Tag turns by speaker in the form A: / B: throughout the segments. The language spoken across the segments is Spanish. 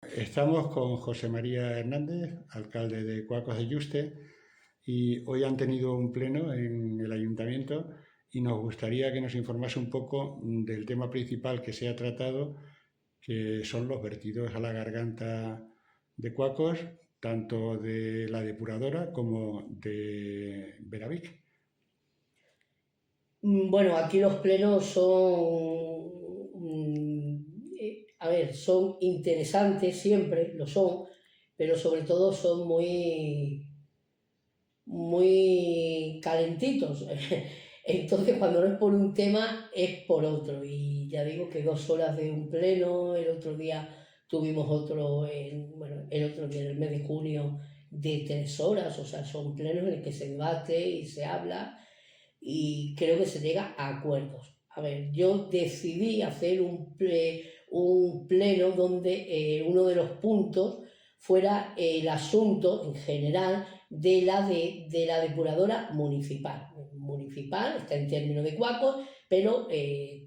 A: Estamos con José María Hernández, alcalde de Cuacos de Yuste, y hoy han tenido un pleno en el ayuntamiento y nos gustaría que nos informase un poco del tema principal que se ha tratado, que son los vertidos a la garganta de Cuacos, tanto de la depuradora como de Veravic.
B: Bueno, aquí los plenos son, a ver, son interesantes siempre, lo son, pero sobre todo son muy calentitos. Entonces, cuando no es por un tema, es por otro. Y ya digo que 2 horas de un pleno, el otro día tuvimos otro, bueno, el otro día en el mes de junio de 3 horas, o sea, son plenos en los que se debate y se habla y creo que se llega a acuerdos. A ver, yo decidí hacer un pleno donde uno de los puntos fuera el asunto en general de la depuradora municipal. Municipal está en términos de Cuacos, pero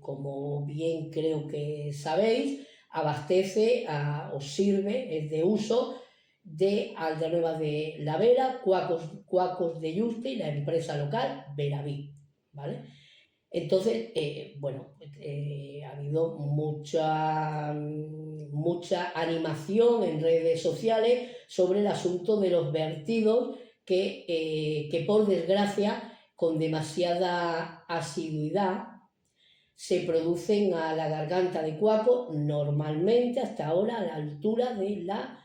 B: como bien creo que sabéis, abastece o sirve, es de uso de Aldeanueva de la Vera, Cuacos de Yuste y la empresa local Veraví, ¿vale? Entonces, bueno, ha habido mucha animación en redes sociales sobre el asunto de los vertidos que por desgracia, con demasiada asiduidad, se producen a la garganta de Cuaco, normalmente hasta ahora a la altura de la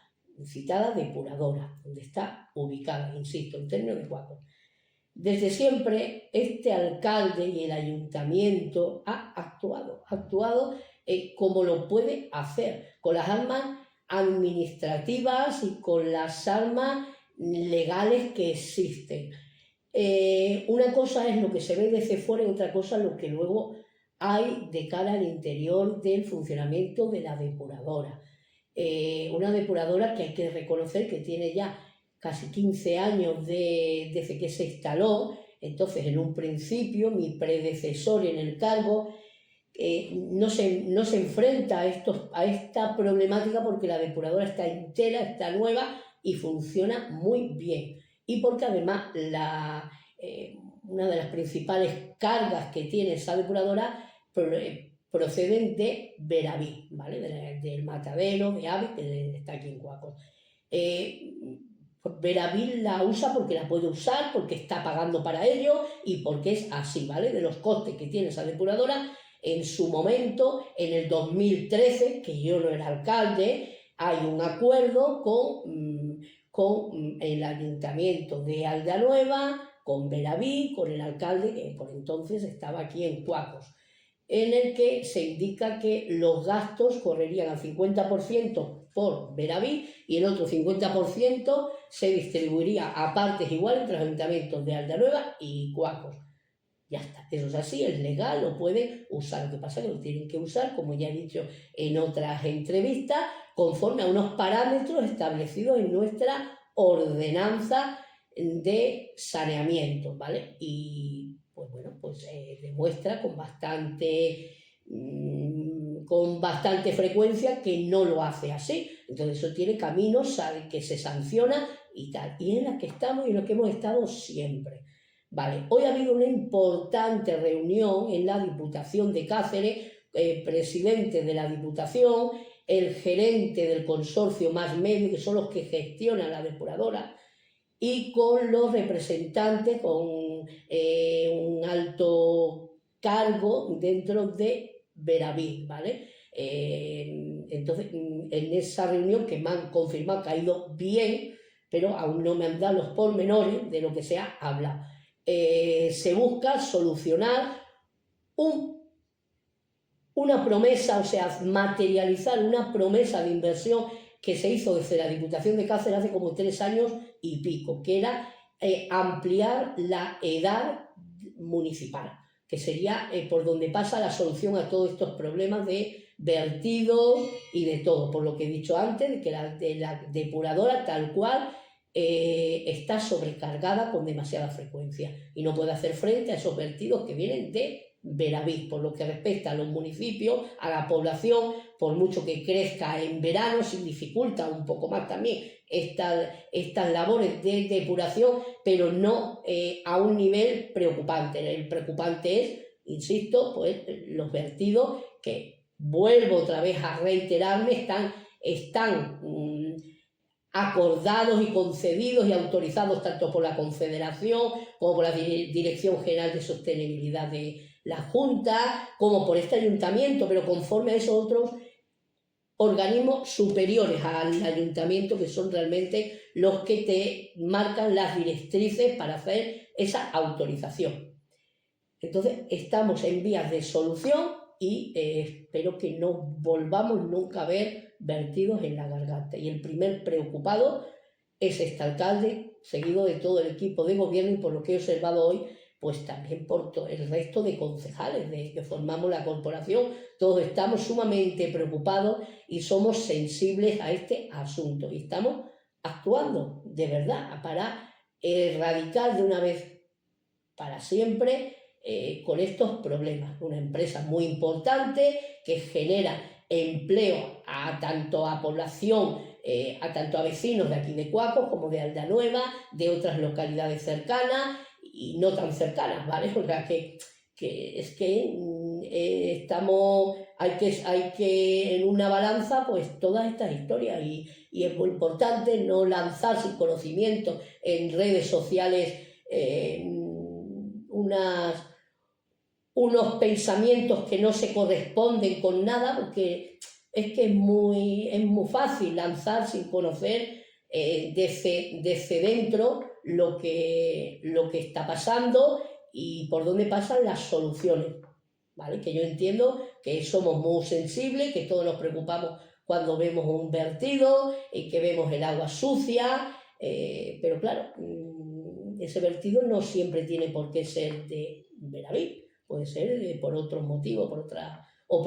B: citada depuradora, donde está ubicada, insisto, en términos de Cuaco. Desde siempre, este alcalde y el ayuntamiento ha actuado como lo puede hacer, con las armas administrativas y con las armas legales que existen. Una cosa es lo que se ve desde fuera y otra cosa es lo que luego hay de cara al interior del funcionamiento de la depuradora. Una depuradora que hay que reconocer que tiene ya casi 15 años desde que se instaló. Entonces, en un principio, mi predecesor en el cargo no se enfrenta a esta problemática porque la depuradora está entera, está nueva y funciona muy bien. Y porque además una de las principales cargas que tiene esa depuradora proceden de Veraví, ¿vale? Del matadero de aves que está aquí en Cuacos. Veraví la usa porque la puede usar, porque está pagando para ello y porque es así, ¿vale? De los costes que tiene esa depuradora, en su momento, en el 2013, que yo no era alcalde, hay un acuerdo con el ayuntamiento de Aldeanueva, con Veraví, con el alcalde que por entonces estaba aquí en Cuacos, en el que se indica que los gastos correrían al 50% por Veraví y el otro 50% se distribuiría a partes iguales entre los ayuntamientos de Aldeanueva y Cuacos. Ya está, eso es así, es legal, lo pueden usar. Lo que pasa es que lo tienen que usar, como ya he dicho en otras entrevistas, conforme a unos parámetros establecidos en nuestra ordenanza de saneamiento, ¿vale? Y pues bueno, pues demuestra con bastante frecuencia que no lo hace así. Entonces eso tiene caminos que se sanciona y tal. Y en la que estamos y en lo que hemos estado siempre. Vale, hoy ha habido una importante reunión en la Diputación de Cáceres, el presidente de la Diputación, el gerente del consorcio Más Medio, que son los que gestionan la depuradora, y con los representantes, con un alto cargo dentro de Veraví, ¿vale? Entonces, en esa reunión que me han confirmado que ha ido bien, pero aún no me han dado los pormenores de lo que se ha hablado. Se busca solucionar una promesa, o sea, materializar una promesa de inversión que se hizo desde la Diputación de Cáceres hace como 3 años y pico, que era ampliar la edad municipal, que sería por donde pasa la solución a todos estos problemas de vertidos y de todo, por lo que he dicho antes, de que la depuradora tal cual está sobrecargada con demasiada frecuencia y no puede hacer frente a esos vertidos que vienen de Beraví, por lo que respecta a los municipios, a la población, por mucho que crezca en verano, se dificulta un poco más también estas labores de depuración, pero no a un nivel preocupante. El preocupante es, insisto, pues los vertidos que, vuelvo otra vez a reiterarme, están acordados y concedidos y autorizados tanto por la Confederación como por la Dirección General de Sostenibilidad de la Junta, como por este ayuntamiento, pero conforme a esos otros organismos superiores al ayuntamiento, que son realmente los que te marcan las directrices para hacer esa autorización. Entonces, estamos en vías de solución y espero que no volvamos nunca a ver vertidos en la garganta. Y el primer preocupado es este alcalde, seguido de todo el equipo de gobierno, y por lo que he observado hoy, pues también por el resto de concejales que formamos la corporación. Todos estamos sumamente preocupados y somos sensibles a este asunto y estamos actuando de verdad para erradicar de una vez para siempre con estos problemas. Una empresa muy importante que genera empleo tanto a población, tanto a vecinos de aquí de Cuacos como de Aldanueva, de otras localidades cercanas y no tan cercanas, ¿vale? O sea que estamos, hay que en una balanza pues todas estas historias y es muy importante no lanzar sin conocimiento en redes sociales unos pensamientos que no se corresponden con nada, porque es que es muy fácil lanzar sin conocer desde dentro lo que está pasando y por dónde pasan las soluciones, ¿vale? Que yo entiendo que somos muy sensibles, que todos nos preocupamos cuando vemos un vertido y que vemos el agua sucia, pero claro, ese vertido no siempre tiene por qué ser de Beraví, puede ser por otros motivos, por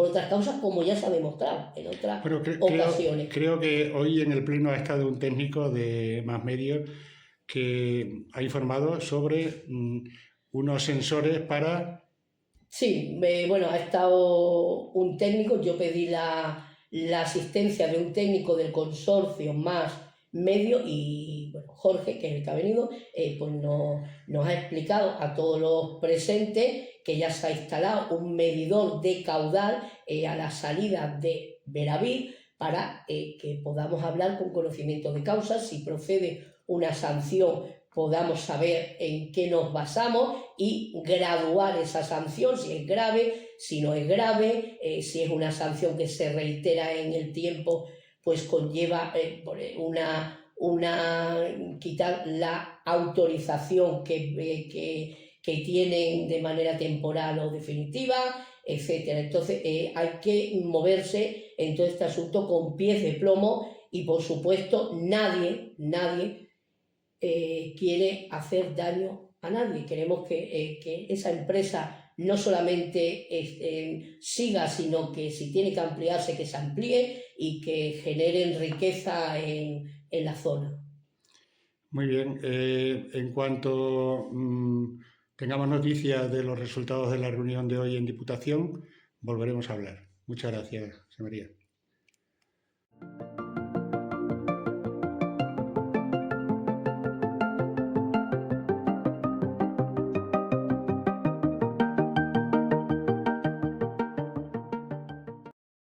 B: otras causas, como ya se ha demostrado en otras ocasiones.
A: Creo que hoy en el Pleno ha estado un técnico de Más Medios que ha informado sobre unos sensores para...
B: Sí, bueno, ha estado un técnico, yo pedí la asistencia de un técnico del consorcio Más Medio y bueno, Jorge, que es el que ha venido, pues nos ha explicado a todos los presentes que ya se ha instalado un medidor de caudal a la salida de Beraví para que podamos hablar con conocimiento de causa. Si procede una sanción, podamos saber en qué nos basamos y graduar esa sanción, si es grave, si no es grave, si es una sanción que se reitera en el tiempo, pues conlleva quitar la autorización que tienen de manera temporal o definitiva, etc. Entonces hay que moverse en todo este asunto con pies de plomo y por supuesto nadie quiere hacer daño a nadie. Queremos que esa empresa no solamente siga, sino que si tiene que ampliarse, que se amplíe y que generen riqueza en la zona.
A: Muy bien. En cuanto tengamos noticias de los resultados de la reunión de hoy en Diputación, volveremos a hablar. Muchas gracias, José María.